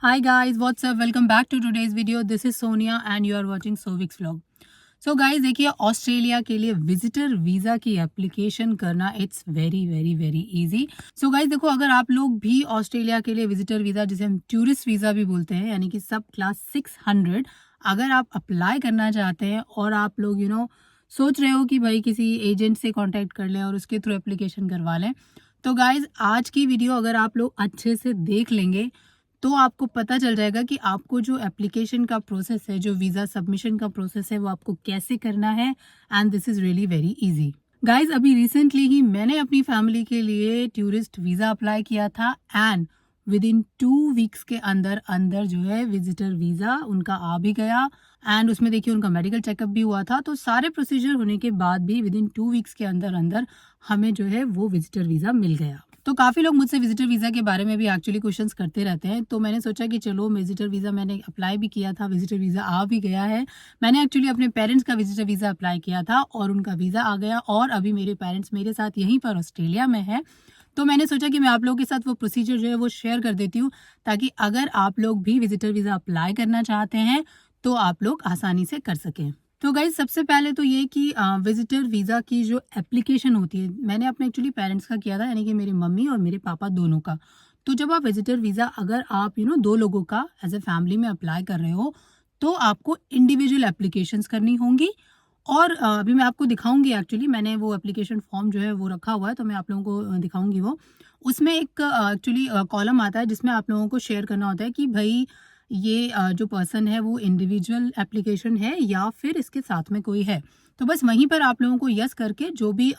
Hi guys, what's up? Welcome back to today's video. This is Sonia and you are watching Sovix vlog. So guys देखिए, Australia के लिए visitor visa की application करना it's very very very easy. So guys देखो, अगर आप लोग भी ऑस्ट्रेलिया के लिए विजिटर वीज़ा, जिसे हम टूरिस्ट वीज़ा भी बोलते हैं, यानी कि सब क्लास 600, अगर आप अप्लाई करना चाहते हैं और आप लोग सोच रहे हो कि भाई किसी एजेंट से कांटेक्ट कर लें और उसके थ्रू एप्लीकेशन करवा लें, तो गाइज आज की वीडियो अगर आप लोग अच्छे से देख लेंगे तो आपको पता चल जाएगा कि आपको जो एप्लीकेशन का प्रोसेस है, जो वीज़ा सबमिशन का प्रोसेस है, वो आपको कैसे करना है। And this is really very easy guys. अभी रिसेंटली ही मैंने अपनी फैमिली के लिए टूरिस्ट वीज़ा अप्लाई किया था एंड विद इन 2 वीक्स के अंदर अंदर जो है विजिटर वीज़ा उनका आ भी गया। एंड उसमें देखिए उनका मेडिकल चेकअप भी हुआ था, तो सारे प्रोसीजर होने के बाद भी विद इन 2 वीक्स के अंदर अंदर हमें जो है वो विजिटर वीज़ा मिल गया। तो काफ़ी लोग मुझसे विजिटर वीज़ा के बारे में भी एक्चुअली क्वेश्चंस करते रहते हैं, तो मैंने सोचा कि चलो विजिटर वीज़ा मैंने अप्लाई भी किया था, विजिटर वीज़ा आ भी गया है। मैंने एक्चुअली अपने पेरेंट्स का विजिटर वीज़ा अप्लाई किया था और उनका वीज़ा आ गया और अभी मेरे पेरेंट्स मेरे साथ यहीं पर ऑस्ट्रेलिया में है। तो मैंने सोचा कि मैं आप लोगों के साथ वो प्रोसीजर जो है वो शेयर कर देती हूँ, ताकि अगर आप लोग भी विजिटर वीज़ा अप्लाई करना चाहते हैं तो आप लोग आसानी से कर सकें। तो गाइज सबसे पहले तो ये कि विजिटर वीज़ा की जो एप्लीकेशन होती है, मैंने अपने एक्चुअली पेरेंट्स का किया था, यानी कि मेरी मम्मी और मेरे पापा दोनों का। तो जब आप विजिटर वीज़ा अगर आप दो लोगों का एज ए फैमिली में अप्लाई कर रहे हो, तो आपको इंडिविजुअल एप्लीकेशंस करनी होंगी। और अभी मैं आपको दिखाऊंगी, एक्चुअली मैंने वो एप्लीकेशन फॉर्म जो है वो रखा हुआ है, तो मैं आप लोगों को दिखाऊंगी वो। उसमें एक एक्चुअली कॉलम आता है जिसमें आप लोगों को शेयर करना होता है कि भाई ये जो पर्सन है वो इंडिविजुअल एप्लीकेशन है या फिर इसके साथ में कोई है। तो बस वहीं पर आप लोगों को यस करके जो भी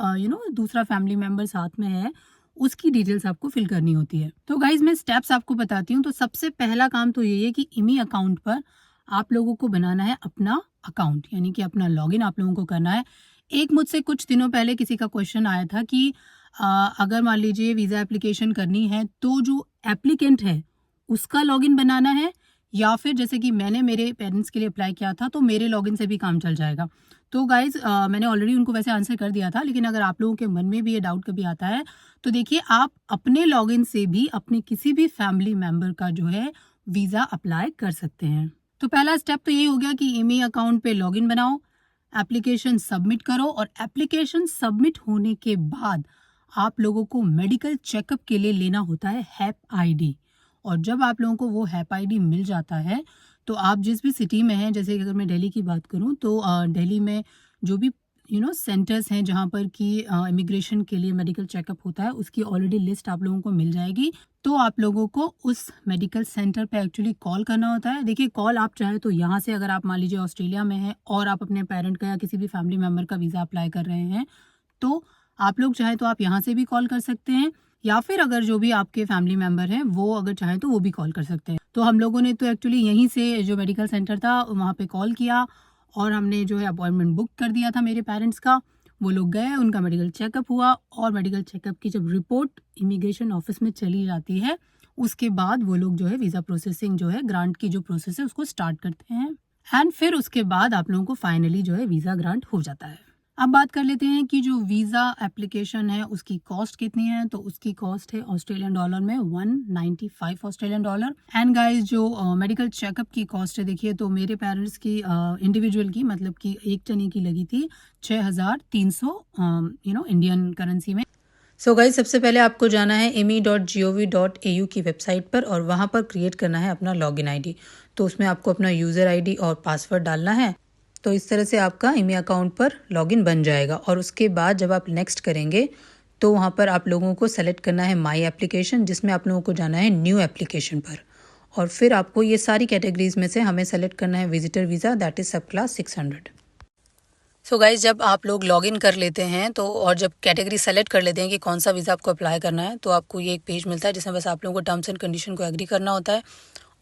दूसरा फैमिली मेम्बर साथ में है उसकी डिटेल्स आपको फिल करनी होती है। तो गाइज मैं स्टेप्स आपको बताती हूँ। तो सबसे पहला काम तो ये है कि इमी अकाउंट पर आप लोगों को बनाना है अपना अकाउंट, यानी कि अपना लॉगिन आप लोगों को करना है। एक मुझसे कुछ दिनों पहले किसी का क्वेश्चन आया था कि अगर मान लीजिए वीज़ा एप्लीकेशन करनी है तो जो एप्लीकेंट है उसका लॉगिन बनाना है, या फिर जैसे कि मैंने मेरे पेरेंट्स के लिए अप्लाई किया था तो मेरे लॉगिन से भी काम चल जाएगा। तो गाइज मैंने ऑलरेडी उनको वैसे आंसर कर दिया था, लेकिन अगर आप लोगों के मन में भी ये डाउट कभी आता है तो देखिए आप अपने लॉगिन से भी अपने किसी भी फैमिली मेम्बर का जो है वीज़ा अप्लाई कर सकते हैं। तो पहला स्टेप तो यही हो गया कि ईमेल अकाउंट पे लॉगिन बनाओ, एप्लीकेशन सबमिट करो और एप्लीकेशन सबमिट होने के बाद आप लोगों को मेडिकल चेकअप के लिए लेना होता है हैप आईडी। और जब आप लोगों को वो हैप आईडी मिल जाता है तो आप जिस भी सिटी में हैं, जैसे अगर मैं दिल्ली की बात करूं तो दिल्ली में जो भी सेंटर्स हैं जहां पर कि इमिग्रेशन के लिए मेडिकल चेकअप होता है, उसकी ऑलरेडी लिस्ट आप लोगों को मिल जाएगी। तो आप लोगों को उस मेडिकल सेंटर पे एक्चुअली कॉल करना होता है। देखिए कॉल आप चाहे तो यहाँ से, अगर आप मान लीजिए ऑस्ट्रेलिया में हैं और आप अपने पेरेंट का या किसी भी फैमिली मेम्बर का वीज़ा अप्लाई कर रहे हैं, तो आप लोग चाहे तो आप यहाँ से भी कॉल कर सकते हैं, या फिर अगर जो भी आपके फैमिली मेम्बर हैं वो अगर चाहें तो वो भी कॉल कर सकते हैं। तो हम लोगों ने तो एक्चुअली यहीं से जो मेडिकल सेंटर था वहाँ पे कॉल किया और हमने जो है अपॉइंटमेंट बुक कर दिया था मेरे पेरेंट्स का। वो लोग गए, उनका मेडिकल चेकअप हुआ और मेडिकल चेकअप की जब रिपोर्ट इमिग्रेशन ऑफिस में चली जाती है, उसके बाद वो लोग जो है वीज़ा प्रोसेसिंग जो है, ग्रांट की जो प्रोसेस है उसको स्टार्ट करते हैं। एंड फिर उसके बाद आप लोगों को फाइनली जो है वीज़ा ग्रांट हो जाता है। अब बात कर लेते हैं कि जो वीज़ा एप्लीकेशन है उसकी कॉस्ट कितनी है। तो उसकी कॉस्ट है ऑस्ट्रेलियन डॉलर में 195 ऑस्ट्रेलियन डॉलर। एंड गाइस जो मेडिकल चेकअप की कॉस्ट है, देखिए तो मेरे पेरेंट्स की इंडिविजुअल की, मतलब कि एक जने की लगी थी 6300 इंडियन करेंसी में। सो गाइस सबसे पहले आपको जाना है emi.gov.au की वेबसाइट पर और वहाँ पर क्रिएट करना है अपना लॉगिन आईडी। तो उसमें आपको अपना यूज़र आईडी और पासवर्ड डालना है। तो इस तरह से आपका ईमेल अकाउंट पर लॉगिन बन जाएगा और उसके बाद जब आप नेक्स्ट करेंगे तो वहाँ पर आप लोगों को सेलेक्ट करना है माई एप्लीकेशन, जिसमें आप लोगों को जाना है न्यू एप्लीकेशन पर। और फिर आपको ये सारी कैटेगरीज में से हमें सेलेक्ट करना है विजिटर वीज़ा, दैट इज़ सब क्लास 600। सो गाइज जब आप लोग लॉगिन कर लेते हैं तो, और जब कैटेगरी सेलेक्ट कर लेते हैं कि कौन सा वीज़ा आपको अप्लाई करना है, तो आपको ये एक पेज मिलता है जिसमें बस आप लोगों को टर्म्स एंड कंडीशन को एग्री करना होता है।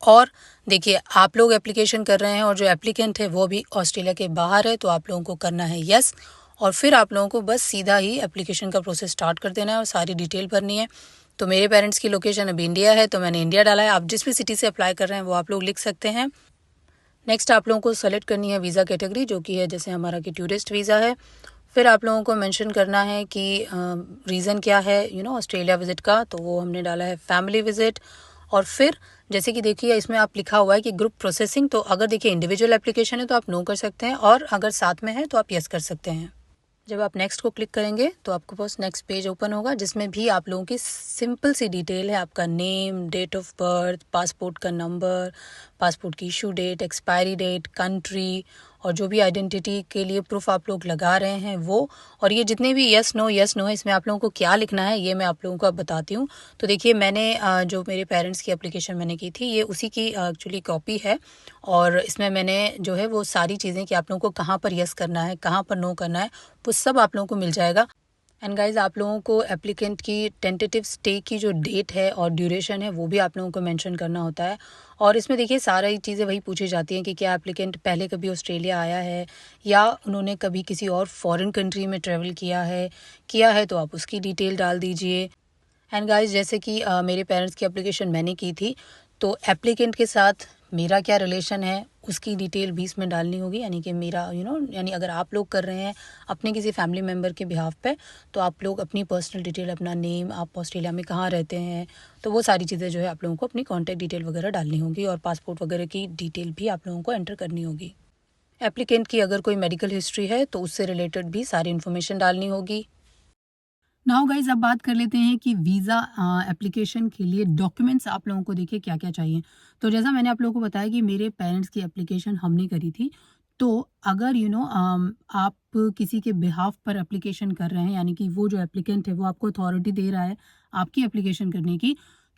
और देखिए आप लोग एप्लीकेशन कर रहे हैं और जो एप्लीकेंट है वो भी ऑस्ट्रेलिया के बाहर है, तो आप लोगों को करना है यस। और फिर आप लोगों को बस सीधा ही एप्लीकेशन का प्रोसेस स्टार्ट कर देना है और सारी डिटेल भरनी है। तो मेरे पेरेंट्स की लोकेशन अभी इंडिया है तो मैंने इंडिया डाला है। आप जिस भी सिटी से अप्लाई कर रहे हैं वो आप लोग लिख सकते हैं। नेक्स्ट आप लोगों को सेलेक्ट करनी है वीज़ा कैटेगरी, जो कि है जैसे हमारा कि टूरिस्ट वीज़ा है। फिर आप लोगों को मेंशन करना है कि रीज़न क्या है ऑस्ट्रेलिया विज़िट का, तो वो हमने डाला है फैमिली विज़िट। और फिर जैसे कि देखिए इसमें आप लिखा हुआ है कि ग्रुप प्रोसेसिंग, तो अगर देखिए इंडिविजुअल एप्लीकेशन है तो आप नो कर सकते हैं, और अगर साथ में है तो आप यस कर सकते हैं। जब आप नेक्स्ट को क्लिक करेंगे तो आपके पास नेक्स्ट पेज ओपन होगा, जिसमें भी आप लोगों की सिंपल सी डिटेल है, आपका name, date of birth, passport का नंबर, पासपोर्ट की issue date, expiry date, country, और जो भी आइडेंटिटी के लिए प्रूफ आप लोग लगा रहे हैं वो, और ये जितने भी यस नो है, इसमें आप लोगों को क्या लिखना है ये मैं आप लोगों को अब बताती हूँ। तो देखिए मैंने जो मेरे पेरेंट्स की एप्लीकेशन मैंने की थी, ये उसी की एक्चुअली कॉपी है, और इसमें मैंने जो है वो सारी चीज़ें कि आप लोगों को कहाँ पर यस करना है, कहाँ पर नो करना है, वो सब आप लोगों को मिल जाएगा। एंड गाइज आप लोगों को एप्लीकेंट की टेंटेटिव स्टे की जो डेट है और ड्यूरेशन है वो भी आप लोगों को मेंशन करना होता है। और इसमें देखिए सारी चीज़ें वही पूछी जाती हैं कि क्या एप्लीकेंट पहले कभी ऑस्ट्रेलिया आया है, या उन्होंने कभी किसी और फॉरेन कंट्री में ट्रैवल किया है तो आप उसकी डिटेल डाल दीजिए। एंड गाइज जैसे कि मेरे पेरेंट्स की एप्लीकेशन मैंने की थी, तो एप्लीकेंट के साथ मेरा क्या रिलेशन है उसकी डिटेल भी इसमें डालनी होगी, यानी कि मेरा यानी अगर आप लोग कर रहे हैं अपने किसी फैमिली मेम्बर के बिहाफ पे, तो आप लोग अपनी पर्सनल डिटेल, अपना नेम, आप ऑस्ट्रेलिया में कहाँ रहते हैं, तो वो सारी चीज़ें जो है आप लोगों को अपनी कॉन्टैक्ट डिटेल वगैरह डालनी होगी, और पासपोर्ट वगैरह की डिटेल भी आप लोगों को एंटर करनी होगी। एप्लीकेंट की अगर कोई मेडिकल हिस्ट्री है तो उससे रिलेटेड भी सारी इन्फॉर्मेशन डालनी होगी। नाउ गाइज अब बात कर लेते हैं कि वीज़ा एप्लीकेशन के लिए डॉक्यूमेंट्स आप लोगों को देखिए क्या क्या चाहिए। तो जैसा मैंने आप लोगों को बताया कि मेरे पेरेंट्स की एप्लीकेशन हमने करी थी, तो अगर आप किसी के बिहाफ पर एप्लीकेशन कर रहे हैं, यानी कि वो जो एप्लीकेंट है वो आपको अथॉरिटी दे रहा है आपकी एप्लीकेशन करने की,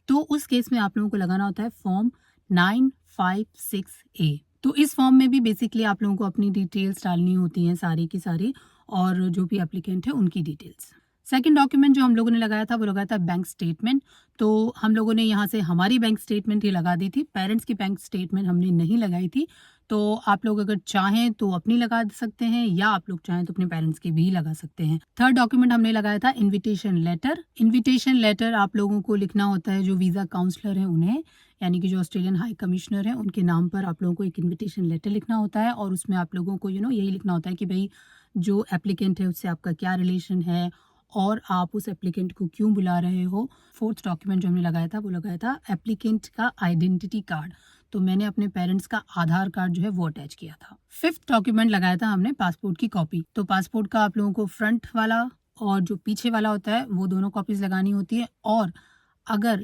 तो उस केस में आप लोगों को लगाना होता है फॉर्म 956A। तो इस फॉर्म में भी बेसिकली आप लोगों को अपनी डिटेल्स डालनी होती हैं सारी की सारी, और जो भी एप्लीकेंट है उनकी डिटेल्स। सेकंड डॉक्यूमेंट जो हम लोगों ने लगाया था वो लगाया था बैंक स्टेटमेंट। तो हम लोगों ने यहाँ से हमारी बैंक स्टेटमेंट ही लगा दी थी, पेरेंट्स की बैंक स्टेटमेंट हमने नहीं लगाई थी। तो आप लोग अगर चाहें तो अपनी लगा सकते हैं, या आप लोग चाहें तो अपने पेरेंट्स की भी लगा सकते हैं। थर्ड डॉक्यूमेंट हमने लगाया था इन्विटेशन लेटर। इन्विटेशन लेटर आप लोगों को लिखना होता है जो वीज़ा काउंसलर हैं उन्हें, यानी कि जो ऑस्ट्रेलियन हाई कमिश्नर हैं उनके नाम पर आप लोगों को एक इन्विटेशन लेटर लिखना होता है, और उसमें आप लोगों को यही लिखना होता है कि भाई जो एप्लीकेंट है उससे आपका क्या रिलेशन है, और आप उस एप्लीकेंट को क्यों बुला रहे हो। फोर्थ डॉक्यूमेंट जो हमने लगाया था वो लगाया था एप्लीकेंट का आइडेंटिटी कार्ड। तो मैंने अपने पेरेंट्स का आधार कार्ड जो है वो अटैच किया था। फिफ्थ डॉक्यूमेंट लगाया था हमने पासपोर्ट की कॉपी। तो पासपोर्ट का आप लोगों को फ्रंट वाला और जो पीछे वाला होता है वो दोनों कॉपीज लगानी होती है। और अगर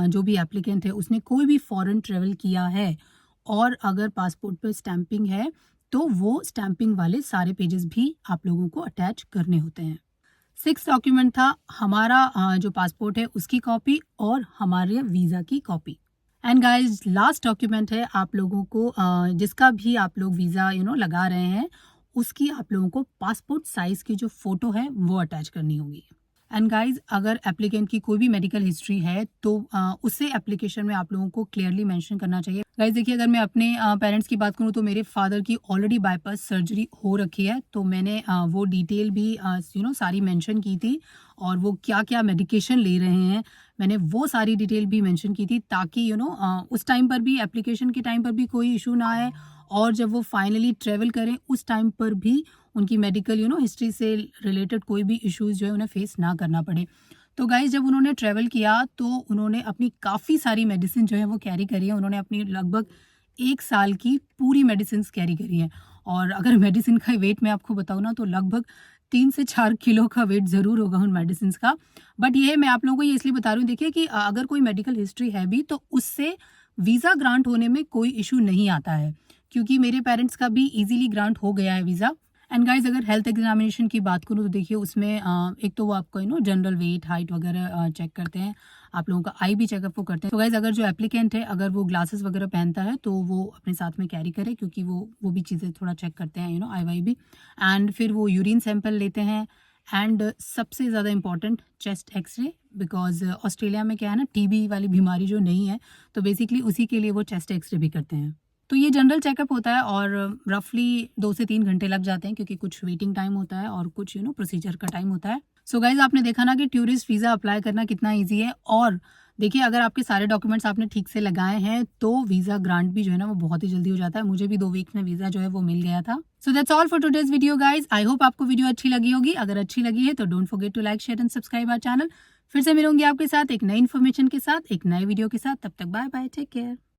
जो भी एप्लीकेंट है उसने कोई भी फॉरेन ट्रेवल किया है, और अगर पासपोर्ट पे स्टैंपिंग है, तो वो स्टैंपिंग वाले सारे पेजेस भी आप लोगों को अटैच करने होते हैं। सिक्स डॉक्यूमेंट था हमारा जो पासपोर्ट है उसकी कॉपी और हमारे वीज़ा की copy. And guys last document है आप लोगों को जिसका भी आप लोग वीज़ा लगा रहे हैं उसकी आप लोगों को पासपोर्ट साइज़ की जो फ़ोटो है वो अटैच करनी होगी। एंड गाइज अगर एप्लीकेंट की कोई भी मेडिकल हिस्ट्री है तो उसे एप्लीकेशन में आप लोगों को क्लियरली मेंशन करना चाहिए। गाइज देखिए अगर मैं अपने पेरेंट्स की बात करूँ तो मेरे फादर की ऑलरेडी बाईपास सर्जरी हो रखी है, तो मैंने वो डिटेल भी सारी मेंशन की थी, और वो क्या क्या मेडिकेशन ले रहे हैं मैंने वो सारी डिटेल भी मेंशन की थी, ताकि उस टाइम पर भी एप्लीकेशन के टाइम पर भी कोई इशू ना आए, और जब वो फाइनली ट्रेवल करें उस टाइम पर भी उनकी मेडिकल हिस्ट्री से रिलेटेड कोई भी इश्यूज जो है उन्हें फेस ना करना पड़े। तो गाइज जब उन्होंने ट्रैवल किया तो उन्होंने अपनी काफ़ी सारी मेडिसिन जो है वो कैरी करी है। उन्होंने अपनी लगभग 1 साल की पूरी मेडिसिन कैरी करी है, और अगर मेडिसिन का वेट मैं आपको बताऊँ ना तो लगभग 3 से 4 किलो का वेट ज़रूर होगा उन मेडिसिन का। बट ये मैं आप लोगों को ये इसलिए बता रही हूँ, देखिए कि अगर कोई मेडिकल हिस्ट्री है भी तो उससे वीज़ा ग्रांट होने में कोई इशू नहीं आता है, क्योंकि मेरे पेरेंट्स का भी ईजिली ग्रांट हो गया है वीज़ा। एंड गाइज अगर हेल्थ एग्जामिनेशन की बात करूँ तो देखिए उसमें एक तो वो आपका जनरल वेट, हाइट वगैरह चेक करते हैं, आप लोगों का आई भी चेकअप वो करते हैं। तो गाइज अगर जो एप्लीकेंट है अगर वो ग्लासेस वगैरह पहनता है तो वो अपने साथ में कैरी करे, क्योंकि वो भी चीज़ें थोड़ा चेक करते हैं आई वाई भी। एंड फिर वो यूरिन सैंपल लेते हैं, एंड सबसे ज़्यादा important chest x-ray, because Australia में क्या है ना, टीबी वाली बीमारी जो नहीं है, तो बेसिकली उसी के लिए वो चेस्ट एक्सरे भी करते हैं। तो ये जनरल चेकअप होता है और रफली 2 से 3 घंटे लग जाते हैं, क्योंकि कुछ वेटिंग टाइम होता है और कुछ प्रोसीजर का टाइम होता है। सो गाइज आपने देखा ना कि टूरिस्ट वीज़ा अप्लाई करना कितना ईजी है, और देखिए अगर आपके सारे डॉक्यूमेंट्स आपने ठीक से लगाए हैं तो वीज़ा ग्रांट भी जो है ना वो बहुत ही जल्दी हो जाता है। मुझे भी 2 वीक में वीज़ा जो है वो मिल गया था। So that's all for today's video guys. I hope आपको वीडियो अच्छी लगी होगी। अगर अच्छी लगी है तो don't forget to like, share and subscribe our channel. फिर से मिलूंगी आपके साथ एक नई इन्फॉर्मेशन के साथ, एक नए वीडियो के साथ। तब तक बाय बाय, टेक केयर।